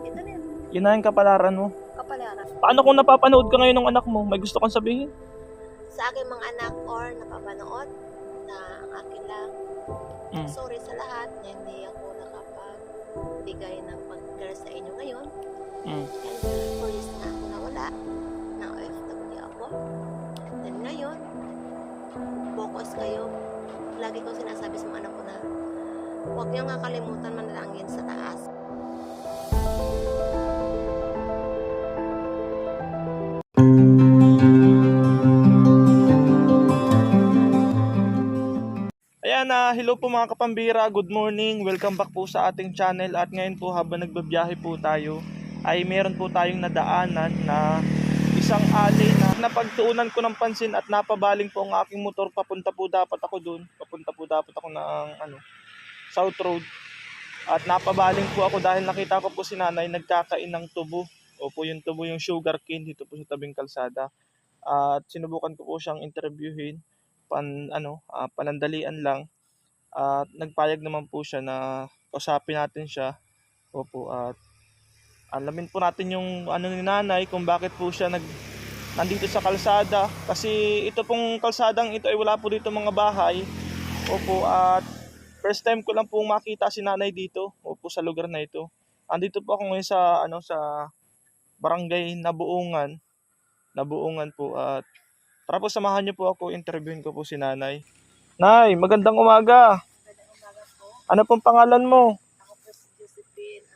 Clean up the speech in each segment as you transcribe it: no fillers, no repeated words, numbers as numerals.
Ito na yun. Yun na yung kapalaran mo. Kapalaran. Paano kung napapanood ka ngayon ng anak mo? May gusto kang sabihin? Sa aking mga anak or napapanood na ang akin lang. Sorry sa lahat na hindi ako nakapagbigay ng pag-care sa inyo ngayon. And 4 years na ako nawala. Na OFW ako. And then ngayon, focus kayo. Lagi ko sinasabi sa mga anak ko na huwag niyo nga kalimutan manalangin sa taas. Ayan, hello po mga kapambira, good morning, welcome back po sa ating channel. At ngayon po habang nagbabiyahe po tayo ay meron po tayong nadaanan na isang alley na napagtuunan ko ng pansin at napabaling po ang aking motor. Papunta po dapat ako doon, papunta po dapat ako ng South Road. At napabaling po ako dahil nakita ko po si nanay nagkakain ng tubo. Opo, yung tubo yung sugar cane dito po sa tabing kalsada. At sinubukan ko po siyang interviewin, panandalian lang. At nagpayag naman po siya na kausapin natin siya. Opo, at alamin po natin yung ni nanay kung bakit po siya nandito sa kalsada. Kasi ito pong kalsadang ito ay wala po dito mga bahay. Opo, at first time ko lang po makita si nanay dito. Opo, sa lugar na ito. Andito po ako ngayon sa barangay Nabuungan po. At tara po, samahan niyo po ako, interviewin ko po si nanay. Nay, magandang umaga. Magandang umaga po. Ano pong pangalan mo? Ako po si Josephine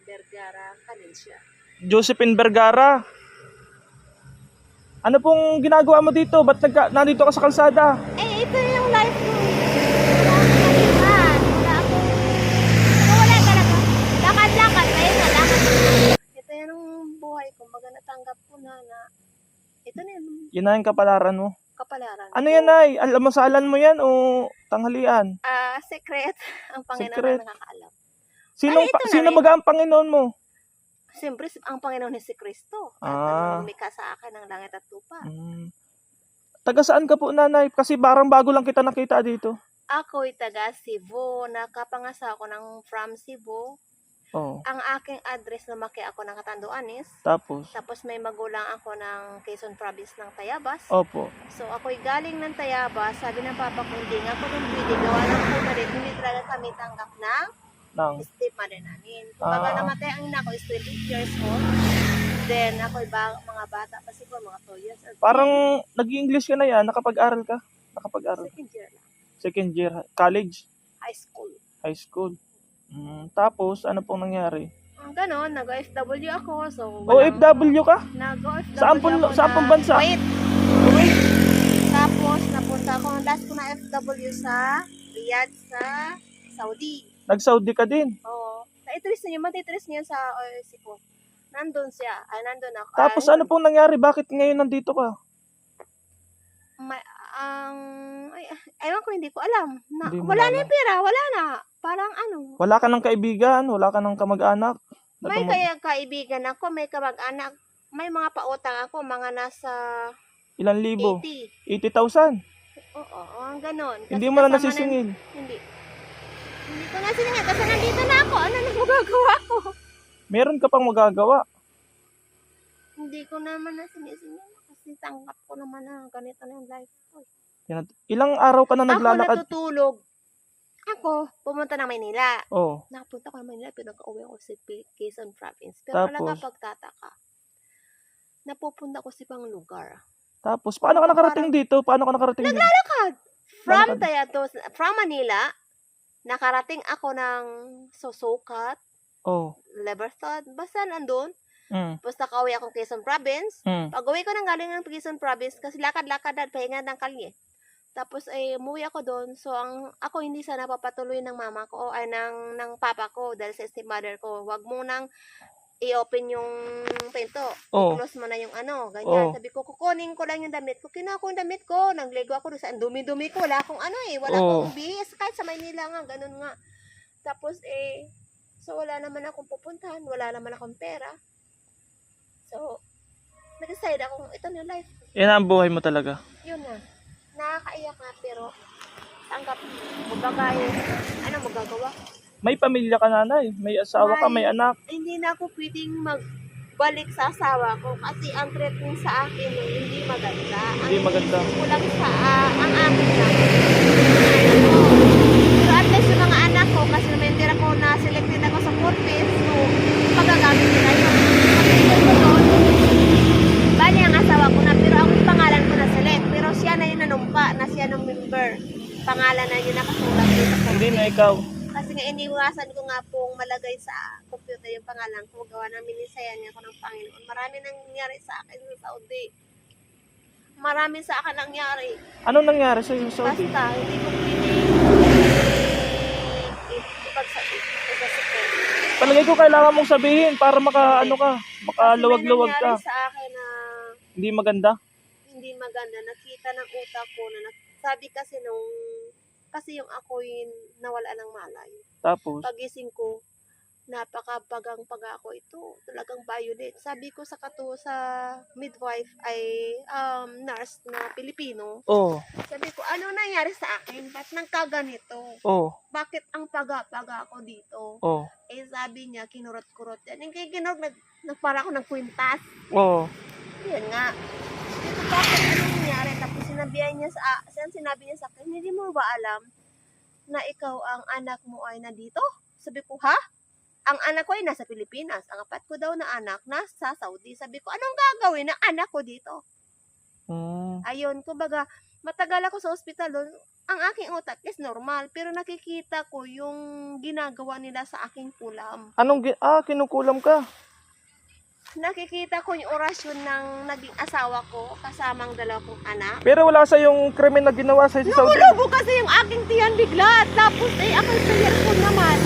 Vergara Calencia. Josephine Vergara. Ano pong ginagawa mo dito? Ba't nandito ka sa kalsada? Ito yung life ko. Wala akong kaliman. Wala talaga. Lakad-lakad. Ayun na, lakad. Ito yung buhay ko. Baga natanggap ko na ito na yun. Yun na yung kapalaran mo. Kapalaran. Ano yan, Nay? Almasalan mo yan o tanghalian? Secret. Ang Panginoon Secret. ang nakakaalam. Sino baga ang Panginoon mo? Siyempre, ang Panginoon si Kristo. Ah. At lumikha sa akin ng langit at lupa. Taga saan ka po, nanay? Kasi parang bago lang kita nakita dito. Ako'y taga Cebu. Nakapangasa ako from Cebu. Oh. Ang aking address, lumaki ako ng Catanduanes. Tapos may magulang ako ng Quezon Province ng Tayabas. Opo. So ako'y galing ng Tayabas. Sabi ng papa ko, hindi nga ako nung pwede. Gawa ng pumalit. Hindi talaga kami tanggap ng stepmother namin. Kumbaga namatay ang ina ko is 28 years old. Then ako'y mga bata pa siguro, mga 2 years old. Parang nag-English ka na yan? Nakapag-aral ka? Nakapag-aral? Second year lang. Second year. College? High school. High school. Tapos, ano pong nangyari? Ganon, nag-OFW ako. So, OFW ka? Nag-OFW Saan pong bansa? Kuwait. Tapos, napunta ako. Last ko na FW sa Riyadh, sa Saudi. Nag-Saudi ka din? Oo. Naitrace niyo, matitrace niyo sa OSC ko. Nandun siya. Nandun ako. Tapos, ano pong nangyari? Bakit ngayon nandito ka? Ewan ko, hindi ko alam. Wala na yung pera, wala na. Parang Wala ka ng kaibigan? Wala ka ng kamag-anak? May kaibigan ako, may kamag-anak. May mga pautang ako, mga nasa Ilan libo? 80. 80,000? Oo, ganon. Hindi mo na nasisingil? Hindi. Hindi ko nasisingil kasi nandito na ako. Ano na magagawa ko? Meron ka pang magagawa? Hindi ko naman nasisingil kasi tanggap ko naman na ganito na yung life ko. Ilang araw ka na naglalakad? Ako natutulog. Ako, pumunta ng Maynila. Oh. Nakapunta ko ng Maynila, pinag-uwi ako sa Quezon Province. Pero talaga pagtataka, napupunta ko sa ibang lugar. Tapos, paano ka nakarating dito? Naglalakad! From Manila, nakarating ako ng Susukat, Leverthad, basta nandun. Tapos nakauwi akong Quezon Province. Pag-uwi ko nang galing ng Quezon Province, kasi lakad-lakad at pahinga ng kalye. Tapos umuwi ako doon. So ako hindi sana papatuloy ng mama ko o ng papa ko dahil sa stepmother ko. Wag mo nang i-open yung pinto. I-close mo na yung ganyan. Sabi ko, kukunin ko lang yung damit ko. Kinuha ko yung damit ko. Nagligo ako doon sa dumi-dumi ko. Wala akong wala akong bihis. Kahit sa Maynila nga, ganun nga. Tapos so wala naman akong pupuntahan. Wala naman akong pera. So, nag-decide ako, ito na life. Yan ang buhay mo talaga? Yun na. Nakakaiyak nga, pero tanggap. Kumbaga, ano magagawa? May pamilya ka, nanay. May asawa ka, may anak. Hindi na ako pwedeng magbalik sa asawa ko kasi ang treatment sa akin nun, hindi maganda. Hindi maganda. Kulang sa ang akin lang. Pero at least yung mga anak ko, kasi naman tira ko na selected ako sa purpose, so pagagamit nila yun. Kasi ko doon, bali ang asawa ko na, pero ang pangalan ko na select. Pero siya na yung nanumpa, na siya ng member. Pangalan na yun nakasulat dito sa Hindi na ikaw. kasi nga iniwasan ko nga pong malagay sa computer yung pangalan ko. Gawa ng minisayan niya ako ng Panginoon. Marami nang nangyari sa akin sa Saudi. Marami sa akin nangyari. Ano nangyari sa iyo, Saudi? Basta, hindi ko pwede ipagsabi. Palagay ko kailangan mong sabihin para makaano ka, makaluwag-luwag ka. Kasi may nangyari sa akin na Hindi maganda? hindi maganda. Nakita ng utak ko na sabi kasi kasi yung ako'y nawala ng malay. Tapos, Pagising ko, napakabagang ako ito. Talagang violet. Sabi ko sa midwife ay nurse na Pilipino. oh, Sabi ko, ano nangyari sa akin? Ba't nagkaganito? oh, Bakit ang paga ko dito? oh, Eh sabi niya, kinurot-kurot yan. Yung kinurot, nagpara ako ng kwintas. oh. Yan nga. Ito bakit ano nangyari? Tapos sinabi niya sa akin, hindi mo ba alam na ikaw ang anak mo ay nandito? Sabi ko, ha? Ang anak ko ay nasa Pilipinas. Ang apat ko daw na anak nasa Saudi. Sabi ko, anong gagawin ng anak ko dito? Ayun, kumbaga, matagal ako sa ospital doon. Ang aking utak is normal, pero nakikita ko yung ginagawa nila sa aking kulam. Kinukulam ka? Nakikita ko yung orasyon ng naging asawa ko kasamang dalawang anak. Pero wala sa yung krimen na ginawa sa Saudi. Lumulobo kasi yung aking tiyan bigla. Tapos ako'y sa earphone naman.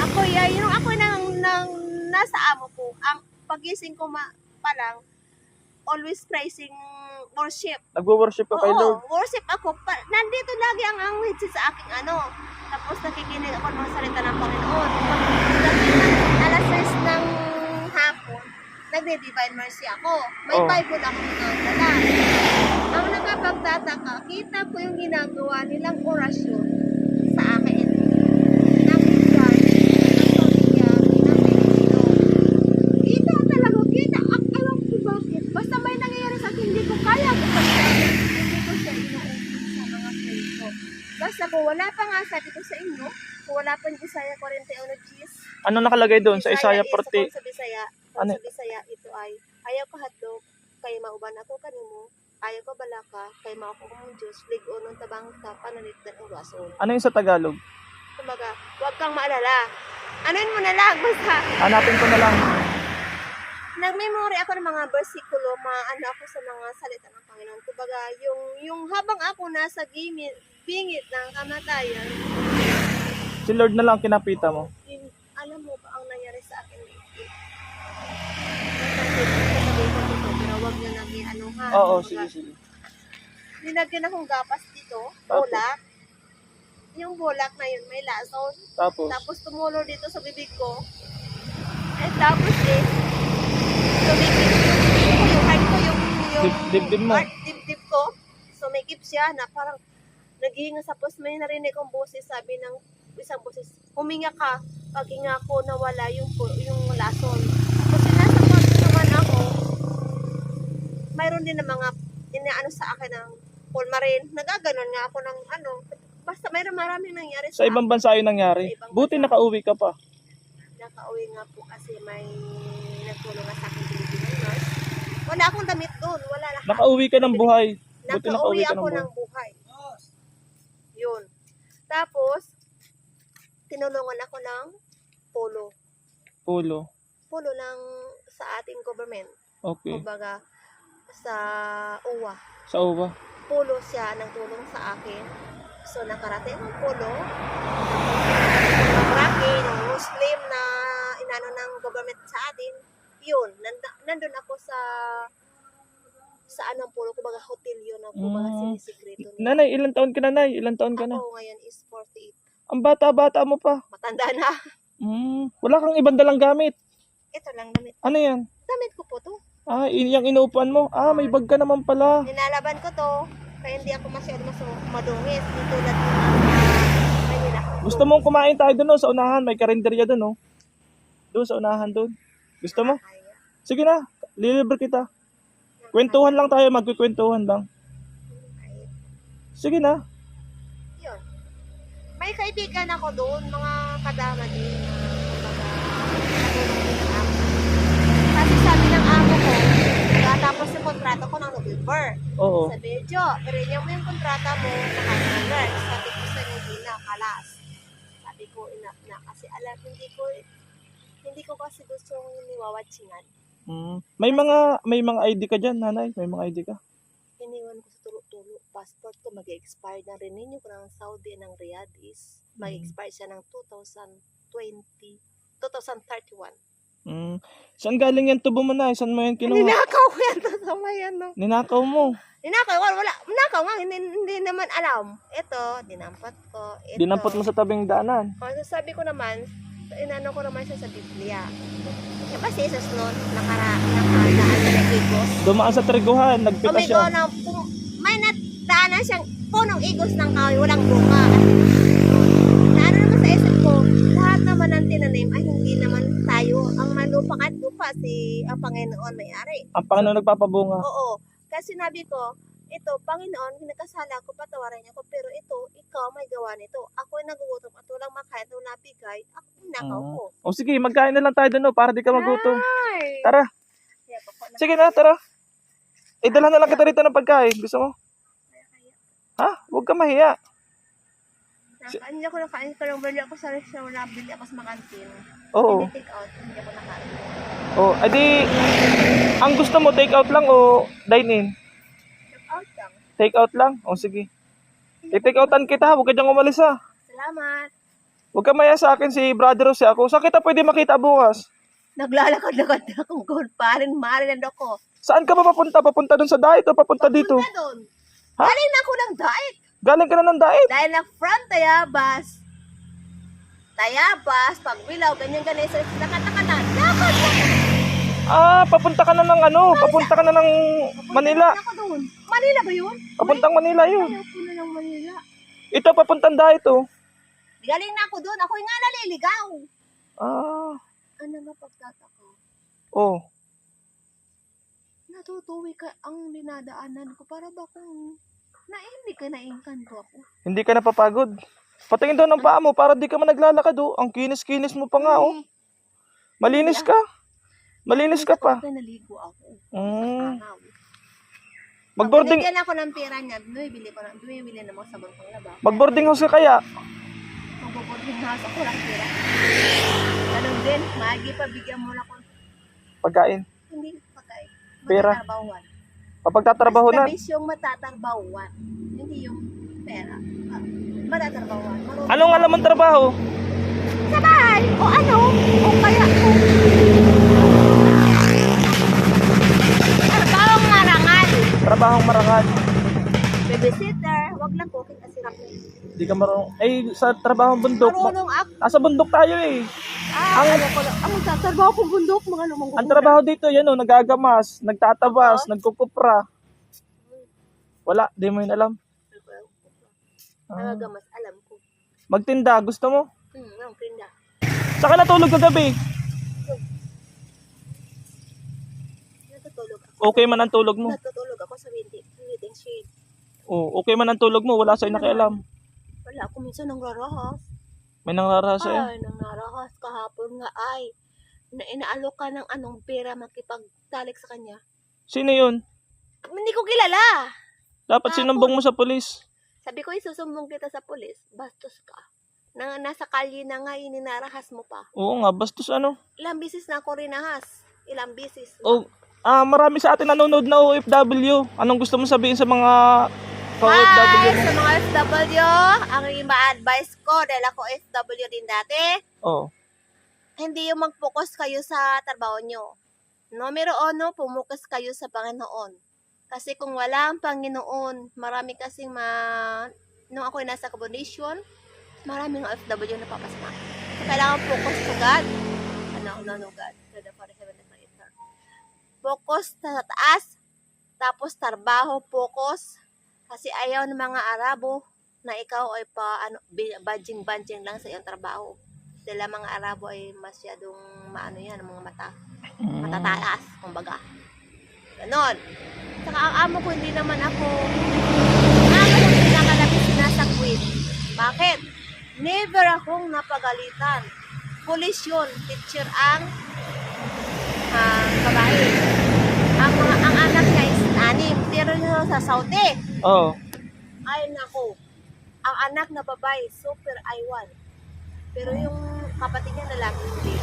Ako'y nang nasa amo ko. Ang pagising ko pa lang, always praising worship. Nagwo-worship ka kay Lord? Worship ako. Nandito lagi ang headset sa aking Tapos nakikinig ako ng mga salita ng Panginoon. Pag alas 6 ng hapon, nagde-divine mercy ako. May Bible ako nagdala. Ang nakapagtataka, kita ko yung ginagawa nilang orasyon sa akin. Ng Israel, ng pamilya, ng Pilipino. Kita talaga, kita. Alam ko bakit. Basta may nangyayari sa akin, hindi ko kaya. Hindi ko siya inuulit sa mga friends ko. Basta kung wala pa nga sabi ko sa inyo, kung wala pa yung Isaiah 41:10, Ano nakalagay doon sa Isaiah 40? Sa Bisaya, Ano? sa Bisaya, ito ay, ayaw ka hadlok, kay mauban ako kanimo, ayaw ka balaka, kay mao ko mong Diyos, ligo ng tabang pananitdan ang gason. Ano yung sa Tagalog? Kumbaga, huwag kang maalala. Anuin mo na lang, basta. Hanapin ko na lang. Nag-memory ako ng mga bersikulo, maano ako sa mga salita ng Panginoon. Kumbaga, yung habang ako nasa bingit ng kamatayan, Si Lord na lang kinapita mo. alam mo ba ang nangyari sa akin dito? Pero wag nyo nang i-anuhan. Oo, sige. Nilagyan akong gapas dito, bulak. Yung bulak na yun, may lason. Tapos tumulo dito sa bibig ko. Tapos Dibdib mo. Dibdib ko. Sumikip siya na parang naghihinga sa post. May narinig kong boses, sabi ng isang boses, huminga ka. Paghinga ko, nawala yung lason. Tapos nasa kwarto naman ako, mayroon din na mga inaano sa akin ng pulmarin. Nagaganon nga ako ng basta mayroon maraming nangyari Sa ibang bansa yun nangyari. Buti nakauwi ka pa. Nakauwi nga po kasi may nagtulong na sa akin Pilipinas nurse. Wala akong damit doon. Wala lahat. Nakauwi ka ng buhay. Buti Nakauwi nakauwi ka ako ng buhay. Yun. Tapos, tinulungan ako ng polo. Polo lang sa ating government. Okay. Kumbaga, sa UWA. Sa uwa. Polo siya nagtulong sa akin. So, nakarating ang polo. Marami ng Muslim na inano ng government sa atin. Yun, nandun ako sa anong polo, kumbaga hotel yun na kumbaga sinisigreto nila. Nanay, ilang taon ka, nanay? Ilang taon ka na? Ako ngayon is 48. Ang bata-bata mo pa. Matanda na. Wala kang ibang dalang gamit. Ito lang damit. Ano yan? Damit ko po to. Yung inuupuan mo. May bag ka naman pala. Ninalaban ko to. Kaya hindi ako masyado madungis. Tulad ng Manila. Gusto mong kumain tayo doon, sa unahan? May karinderya doon, oh. Doon sa unahan doon. Gusto mo? Sige na, lilibre kita. Kwentuhan lang tayo, magkikwentuhan lang. Sige na. Yun. May kaibigan ako doon, mga kadama din. Kasi sabi ng amo ko, tapos yung kontrata ko ng November. Oo. Sabi, Jo, i-renew mo yung kontrata mo sa November. Sabi ko sa hindi na, kalas. Sabi ko, enough na. Kasi alam, hindi ko kasi gustong niwawatsingan. May mga ID ka diyan, nanay? May mga ID ka? Iniwan ko sa tulo-tulo. Passport ko mag-expire na. Renew ko ng Saudi ng Riyadh is mag-expire siya ng 2031. Saan galing yan tubo mo na? Saan mo yan kinuha? Ninakaw ko yan sa mayan, no? Ninakaw mo? Ninakaw, wala. Ninakaw nga, hindi naman alam. Ito, dinampat ko. Ito. Dinampot mo sa tabing daanan? Sabi ko naman, inano ko naman siya sa Biblia. Diba si Jesus noon, nakadaan sa igos? Dumaan sa triguhan, nagpita siya. May nadaanan siyang punong igos ng kahoy, walang bunga. Naano naman sa isip ko, lahat naman ng tinanim ay hindi naman tayo. Ang malupa at lupa, ang Panginoon may-ari. Ang Panginoon nagpapabunga. Oo. Kasi sinabi ko, ito, Panginoon, nagkasala ko, patawaran niya ko, pero ito, ikaw may gawa nito. Ako ay nagugutom at walang makain at walang bigay, ako nakaw ko. O sige, magkain na lang tayo doon, para di ka magutom. Ay! Tara. Sige na, tara. Idalhan na lang kita rito ng pagkain. Gusto mo? Ha? Huwag ka mahiya. Hindi ako nakain, pero bili ako sa restaurant, nabili ako sa makantin. Oo. Hindi take out, hindi ako nakain. Oh, edi ang gusto mo take out lang o dine in? Take out lang. Take out lang? O sige. I-take outan kita, huwag ka diyang umalis ha. Salamat. Huwag ka maya sa akin, si Brother Jose ako. Saan kita pwede makita bukas? Naglalakad-lakad na akong gold parin, marin ako. Saan ka ba papunta? Papunta doon sa diet o papunta dito? Papunta doon. Ha? Galing na ako ng diet. Galing ka na ng diet? Dahil na from Tayabas, Pagbilaw, ganyan-ganyan sa nakatakanan. Lakad na. Papunta ka na ng papunta ka na ng Manila. Ako doon. Manila ba yun? Papuntang Manila yun. Ayaw ko na ng Manila. Ito, papuntang diet oh. Galing na ako doon. Ako yung nga naliligaw. Ano nga pagtataka? Oh. Natutuwi ka ang dinadaanan ko. Para ba kung hindi ka naingkan ko ako? Hindi ka napapagod. Patingin daw ng paa mo para di ka man naglalakad oh. Ang kinis-kinis mo pa nga oh. Malinis ka. Malinis ka pa. Naligo ako. Mag-boarding. Binigyan ako ng pera niya. Bumibili na mo sa bangkang laba. Mag-boarding house ka kaya? Mag-boarding house ako lang pera. Ganun din. Magi pa bigyan mo na ko. Pagkain? Hindi pagkain. Pera? Matatarbawan. Kapag na? Mas yung matatarbawan. Hindi yung pera. Matatarbawan. Anong alam mong trabaho? Sa bahay. O ano? O kaya o. Trabahong marangal. Trabahong marangal. Babysitter. Wag lang cooking kasi rap na. Hindi ka marunong. Sa trabahong bundok. Marunong ako. Nasa bundok tayo eh. Ang tatrabaho kong bundok, mga lumang Ang trabaho dito, yan o, nagagamas, nagtatabas, nagkukupra. Wala, di mo yun alam. Nagagamas, alam ko. Magtinda, gusto mo? Ang pinda. Saka natulog kagabi. Natutulog ako. Okay man ang tulog mo. Natutulog ako sa waiting shed. Oh, okay man ang tulog mo, wala sa'yo nakialam. Wala ako minsan nang rarahas. May nangarahas sa'yo? Ay, nang narahas kahapon nga ay. Inaalok ka ng anong pera makipagtalik sa kanya. Sino yun? Hindi ko kilala. Dapat sinumbong mo sa polis. Sabi ko, isusumbong kita sa polis. Bastos ka. Nasa kalye na nga, ininarahas mo pa. Oo nga, bastos ano? Ilang bisis na ako rinahas. Ilang bisis. Oh, marami sa atin nanonood na OFW. Anong gusto mo sabihin sa mga OFW? Hi! Sa mga OFW, ang ima-advise ko, dahil ako OFW din dati, hindi yung mag-focus kayo sa trabaho nyo. Numero 1, pumukas kayo sa Panginoon. Kasi kung wala ang Panginoon, marami kasing nung ako nasa kabondisyon, maraming OFW na papasma. So, kailangan focus to God. God. Focus sa taas, tapos trabaho, focus. Kasi ayaw ng mga Arabo na ikaw ay badjing-badjing lang sa iyong trabaho. Dahil ang mga Arabo ay masyadong maano yan, mga matataas, kumbaga. Ganon. Saka ang amo ko, hindi naman ako pinakalapit sinasakwit. Bakit? Never akong napagalitan. Pulis yun, teacher ang babae. Ang anak niya is 6, pero yun sa Saudi. Oo. Ay nako, ang anak na babae, super I1. Pero yung kapatid niya lalaki hindi.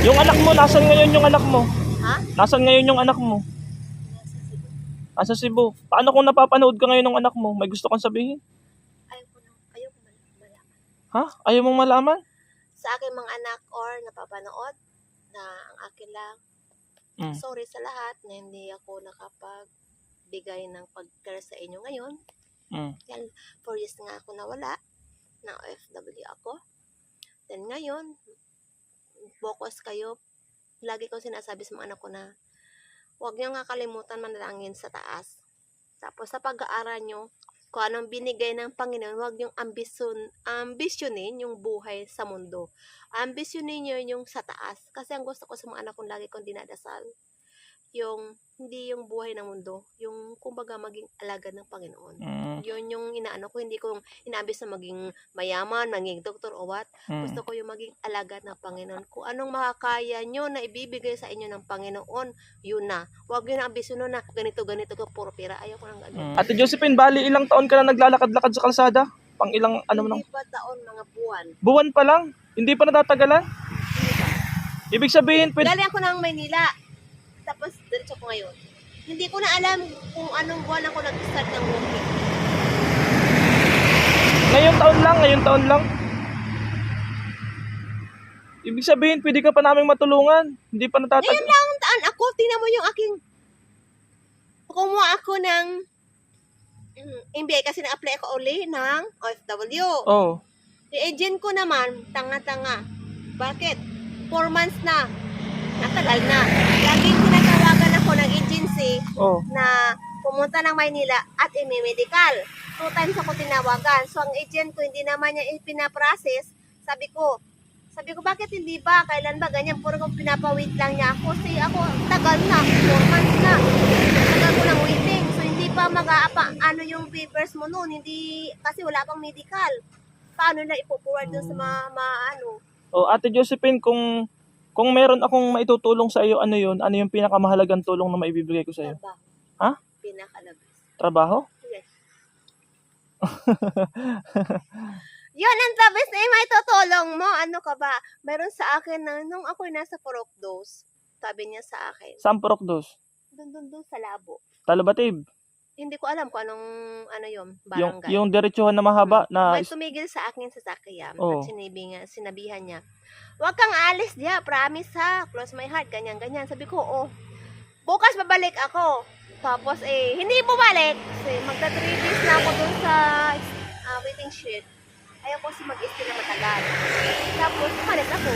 Yung anak mo, nasan ngayon yung anak mo? Ha? Nasan ngayon yung anak mo? Nasa Cebu. Paano kung napapanood ka ngayon ng anak mo? May gusto kang sabihin? Ayaw ko malaman. Ha? Ayaw mong malaman? Sa aking mga anak or napapanood na ang akin lang, sorry sa lahat na hindi ako nakapagbigay ng pag-care sa inyo ngayon. Yan, 4 years nga ako nawala. Na OFW ako. Then ngayon, focus kayo. Lagi ko sinasabi sa mga anak ko na huwag niyo nga kalimutan manalangin sa taas. Tapos sa pag-aaral nyo, kung anong binigay ng Panginoon, huwag niyong ambisyonin yung buhay sa mundo. Ambisyonin niyo yung sa taas. Kasi ang gusto ko sa mga anak ko, lagi kong dinadasal, hindi yung buhay ng mundo, yung kumbaga maging alagad ng Panginoon. Yun yung inaano ko, hindi ko inaambis na maging mayaman, maging doktor o what. Gusto ko yung maging alagad ng Panginoon. Kung anong makakaya nyo na ibibigay sa inyo ng Panginoon, yun na. Huwag yun ang ambisyon na ganito ko, puro pera. Ayaw ko nang ganito. Ate Josephine, bali ilang taon ka na naglalakad-lakad sa kalsada? Pang ilang, Hindi pa taon, mga buwan. Buwan pa lang? Hindi pa natatagalan? Ibig sabihin, Galing ako ng Maynila. Tapos, diretso ko ngayon. Hindi ko na alam kung anong buwan ako nag-start ng walking. Ngayon taon lang. Ibig sabihin, pwede ka pa naming matulungan. Hindi pa natatagal. Ngayon lang ang taan ako. Tingnan mo yung aking... Kumuha ako ng... MBA kasi na-apply ako uli ng OFW. Oo. Yung agent ko naman, tanga-tanga. Bakit? 4 months na. Natagal na. Laging tinatawagan ako ng agency na pumunta ng Maynila at imi-medical. 2 times ako tinawagan. So, ang agent ko, hindi naman niya pinaprocess. Sabi ko, bakit hindi ba? Kailan ba? Ganyan, puro kong pinapawait lang niya ako. Kasi ako, tagal na. 4 months na. Tagal ko lang waiting. So, hindi pa ano yung papers mo noon. Hindi, kasi wala pang medical. Paano na ipo-forward doon sa Ate Josephine, kung meron akong maitutulong sa iyo, ano yung pinakamahalagang tulong na maibibigay ko sa iyo? Trabaho. Ha? Pinakalabas. Trabaho? Yes. Yun ang tabis na yung maitutulong mo. Ano ka ba? Meron sa akin na nung ako'y nasa Porokdos, sabi niya sa akin. Saan Porokdos? Doon sa Labo. Talabatib? Hindi ko alam kung anong yun, barangay. Yung diretsuhan na mahaba na... May tumigil sa akin sa sakyan at sinabihan niya, huwag kang alis diya, promise ha, close my heart, ganyan. Sabi ko, bukas babalik ako. Tapos hindi bumalik. Kasi magta 3 days na ako dun sa waiting shed. Ayaw ko mag-stay na matagal. Tapos, umalis ako.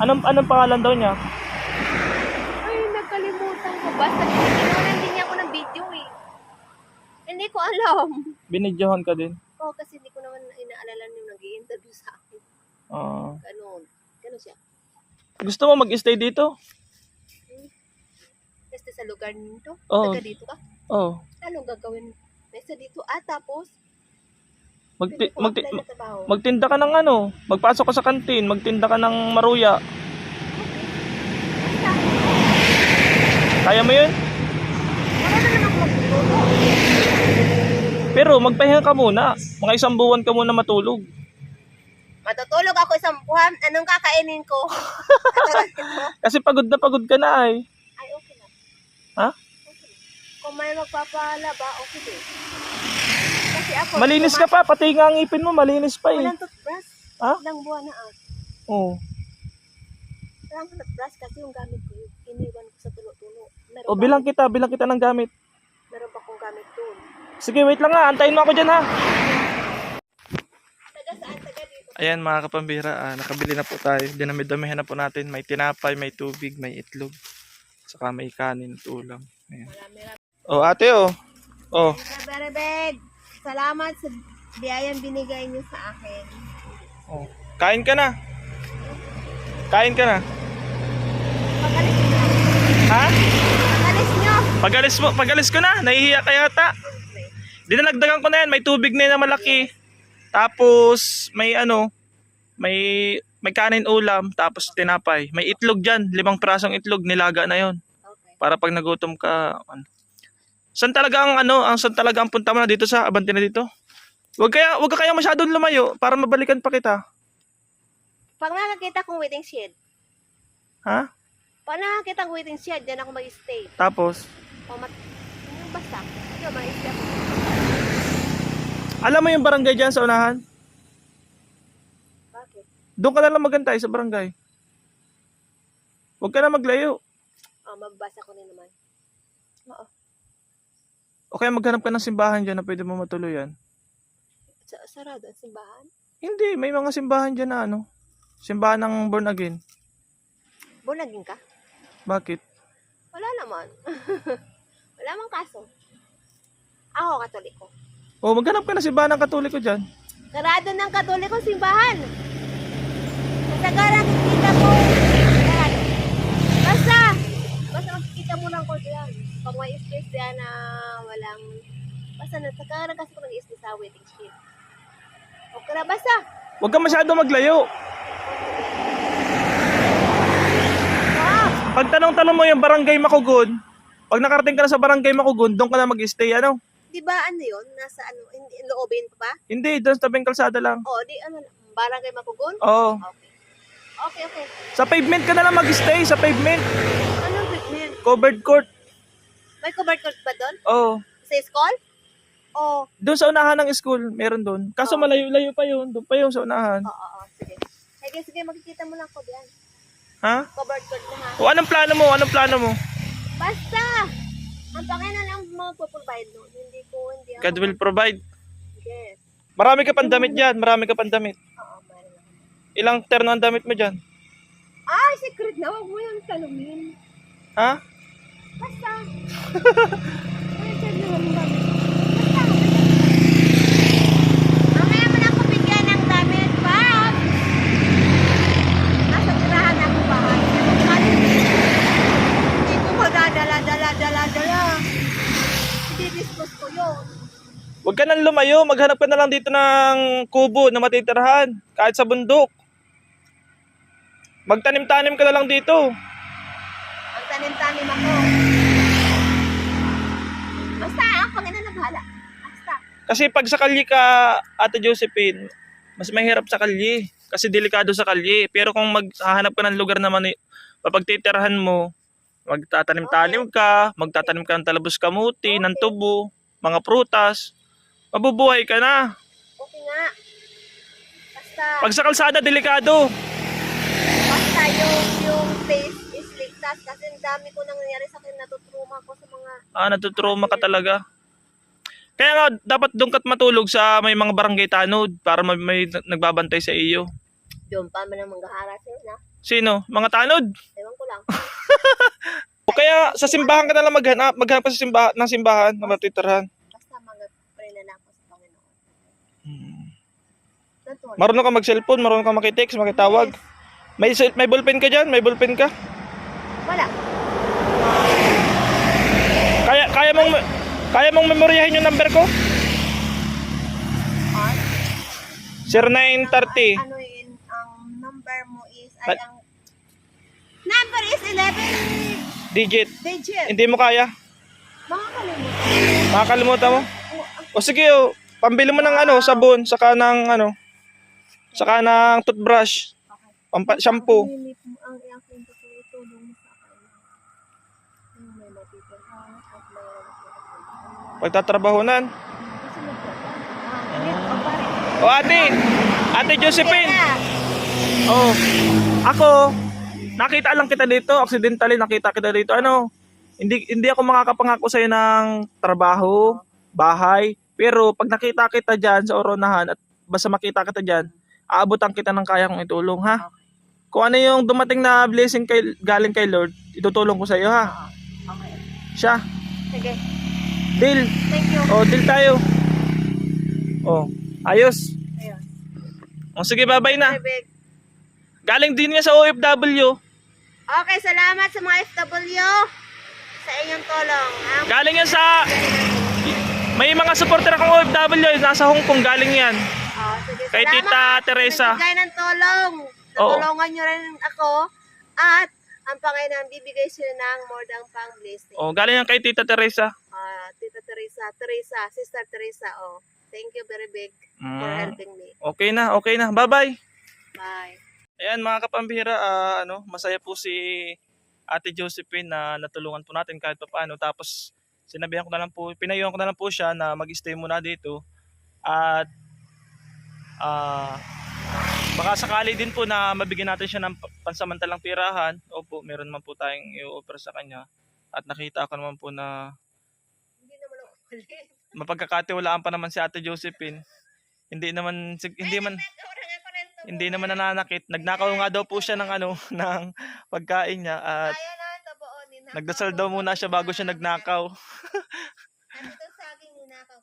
Anong pangalan daw niya? Ay, nagkalimutan ko. Basta ginawan din niya ako ng video eh. Hindi ko alam. Binidyohan ka din? Oo, kasi hindi ko naman inaalala yung nag-i-interview sa akin. Ganun siya. Gusto mo mag-stay dito? Kasi sa lugar nito? Oo. Taga dito ka? Oo. Anong gagawin? Nasa dito. Tapos? Magtinda ka ng magpasok ka sa kantin, magtinda ka ng maruya. Kaya mo yun? Wala na naman ako magluluto. Pero magpahinga ka muna. Mga 1 buwan ka muna matulog. Matutulog ako 1 buwan. Anong kakainin ko? Kasi pagod ka na ay. Ay, okay na. Ha? Okay. Kung may magpapalaba, okay din. Kasi ako, malinis ka pa, pati nga ang ngipin mo, malinis pa eh. Walang toothbrush. Ha? Ilang buwan na Oo. Walang toothbrush kasi yung gamit ko, iniwan ko sa tulo-tulo. Bilang kita ng gamit. Meron pa akong gamit doon. Sige, wait lang ha. Antayin mo ako dyan ha. Taga saan? Taga dito. Ayan mga kapambira, nakabili na po tayo. Dinami-damihan na po natin. May tinapay, may tubig, may itlog. Saka may kanin at ulam. Ayan. Marami. Ate Berebeg. Salamat sa biyayang binigay niyo sa akin. Oh. Kain ka na. Kain ka na. Pagalis niyo. Ha? Pagalis niyo. Pagalis ko na. Nahihiya ka yata. Dinalagdagan ko na yan. May tubig na yan na malaki. Tapos may may kanin ulam, tapos tinapay. May itlog dyan. 5 pirasong itlog. Nilaga na yon. Okay. Para pag nagutom ka. Saan talaga saan talaga ang punta mo na dito sa Abante na dito? Wag ka kaya masyadong lumayo para mabalikan pa kita. Pag nakakita kong waiting shed. Ha? Pag nakakita kong waiting shed, dyan ako mag-stay. Tapos? Basta. Ito, mag-stay ako. Alam mo yung barangay dyan sa unahan? Bakit? Doon ka na lang magantay sa barangay. Huwag ka na maglayo. Mababasa ko na naman. Oo. O kaya maghanap ka ng simbahan dyan na pwede mo matuluyan. Sarado ang simbahan? Hindi, may mga simbahan dyan na simbahan ng born again. Bunagin ka? Bakit? Wala naman. Wala mang kaso. Ako, Katoliko. O maghanap ka ng simbahan ng Katoliko dyan. Sarado ng Katoliko simbahan. Masagara kita ko. Yan. Basta makikita mo lang ko diyan. Pag may space diyan na walang basta nasagara kasi ko nag-space sa waiting shed. Okay na basta. Huwag ka masyado maglayo. Pag tanong-tanong mo yung barangay Makugon, pag nakarating ka na sa barangay Makugon, doon ka na mag-stay, Di ba yun? Nasa loobin pa ba? Hindi, doon sa tabing kalsada lang. Oo, barangay Makugon? Oo. Okay. Sa pavement ka na lang mag-stay, sa pavement. Anong treatment? Covered court. May covered court ba doon? Oo. Sa school? Oo. Doon sa unahan ng school, meron doon. Kaso malayo-layo pa yun, doon pa yun sa unahan. Oo, sige. Sige, makikita mo lang ko diyan. Ha? Covered court na ha. O anong plano mo? Basta! Ang Panginoon ang magpo-provide no. Hindi ako. God will provide. Yes. Marami ka pang damit dyan, Oo, meron ako. Ilang terno ang damit mo dyan? Ay, secret na. Huwag mo yung talumin. Ha? Basta. Ay, secret na. Huwag mo gamit. Basta. Mamaya mo na ako bigyan ng damit, Bob. Nasa tirahan ako bahay. Hindi ko magdadala. Hindi discuss ko yun. Huwag ka nang lumayo, maghanap ka na lang dito ng kubo na matitirahan, kahit sa bundok. Magtanim-tanim ka na lang dito. Magtanim-tanim ako. Basta, ang Panginoon na bahala. Basta. Kasi pag sa kalye ka, Ate Josephine, mas mahirap sa kalye. Kasi delikado sa kalye. Pero kung maghahanap ka ng lugar naman, papagtitirahan mo, magtatanim-tanim ka, magtatanim ka ng talabos kamuti, ng tubo, mga prutas, mabubuhay ka na. Okay nga. Basta, Pag sa kalsada, delikado. basta yung face is ligtas kasi ang dami ko nang nangyari sa akin, natutruma ko sa mga Natutruma ka talaga. Kaya nga, dapat doon ka't matulog sa may mga barangay tanod para may nagbabantay sa iyo. doon pa man ang manggaharas yun na. Sino? Mga tanod? Ewan ko lang. O kaya sa simbahan ka na lang maghanap ka sa simbahan na matitirahan. Basta mag-pray na lang ako sa Panginoon. Totoo. Marunong ka mag-cellphone, marunong ka makitext, makitawag. May ballpen ka dyan? May ballpen ka? Wala. Kaya mong memoryahin yung number ko? 0930. Ano yun, ang number mo is, ang number is 11 Digit. digit. Hindi mo kaya? Makakalimutan. Makakalimutan mo? O sige, pambili mo ng sabon, saka ng toothbrush, shampoo. Ang aking tutulong mo sa akin. Yung may matitirahan at may Pagtatrabahonan. kasi O Ate Josephine. Oh, ako, nakita lang kita dito, accidentally nakita kita dito. Hindi ako makakapangako sa'yo ng trabaho, bahay, pero pag nakita kita dyan sa Oronahan at basta makita kita dyan, aabutan kita ng kaya kong itulong, ha? Kung ano yung dumating na blessing galing kay Lord, itutulong ko sa'yo, ha? Okay. Siya. Sige. Deal. Thank you. O, deal tayo. Oh, ayos. Ayun. O sige, bye-bye na. Very big. Galing din niya sa OFW. Okay, salamat sa mga FW sa inyong tulong. Galing yan sa... May mga supporter akong OFW, nasa Hong Kong, galing yan. Sige, Kay Tita Teresa. Nagbigay ng tulong. Natulungan nyo rin ako. At ang Panginoon bibigay sila ng more than pang blessing. Galing yan kay Tita Teresa. Tita Teresa, Sister Teresa. Thank you very big for helping me. Okay na. Bye-bye. Bye. Ayan mga kapambihira, masaya po si Ate Josephine na natulungan po natin kahit paano. Tapos pinayuhan ko na lang po siya na mag-stay muna dito. At baka sakali din po na mabigyan natin siya ng pansamantalang pirahan. Opo, meron naman po tayong i-offer sa kanya. At nakita ko naman po na mapagkakatiwalaan pa naman si Ate Josephine. Hindi naman nananakit. Nagnakaw nga daw po siya ng ng pagkain niya at nagdasal daw muna siya bago siya nagnakaw.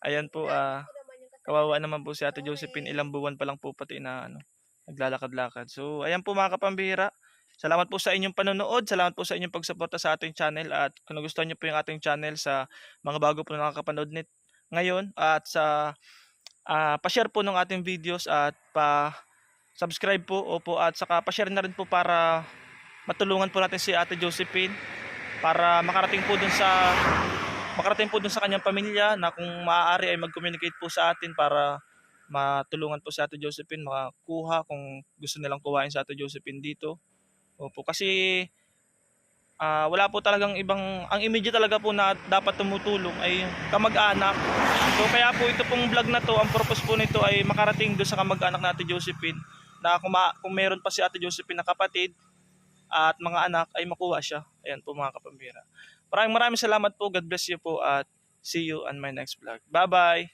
Ayan po, kawawa naman po si Ate Josephine. Ilang buwan pa lang po pati na naglalakad-lakad. So ayan po mga kapambihira. Salamat po sa inyong panonood. Salamat po sa inyong pagsuporta sa ating channel. At kung nagustuhan niyo po yung ating channel sa mga bago po na nakakapanood ngayon at sa pa-share po ng ating videos at pa-subscribe po, opo, at saka pa-share na rin po para matulungan po natin si Ate Josephine para makarating po dun sa kanyang pamilya na kung maaari ay mag-communicate po sa atin para matulungan po si Ate Josephine makakuha kung gusto nilang kuhain sa Ate Josephine dito. Opo, kasi wala po talagang ang immediate talaga po na dapat tumutulong ay kamag-anak. So kaya po ito pong vlog na to, ang purpose po nito ay makarating doon sa kamag-anak na Ate Josephine na kung meron pa si Ate Josephine na kapatid at mga anak ay makuha siya. Ayan po mga kapambira. Maraming salamat po. God bless you po at see you on my next vlog. Bye bye!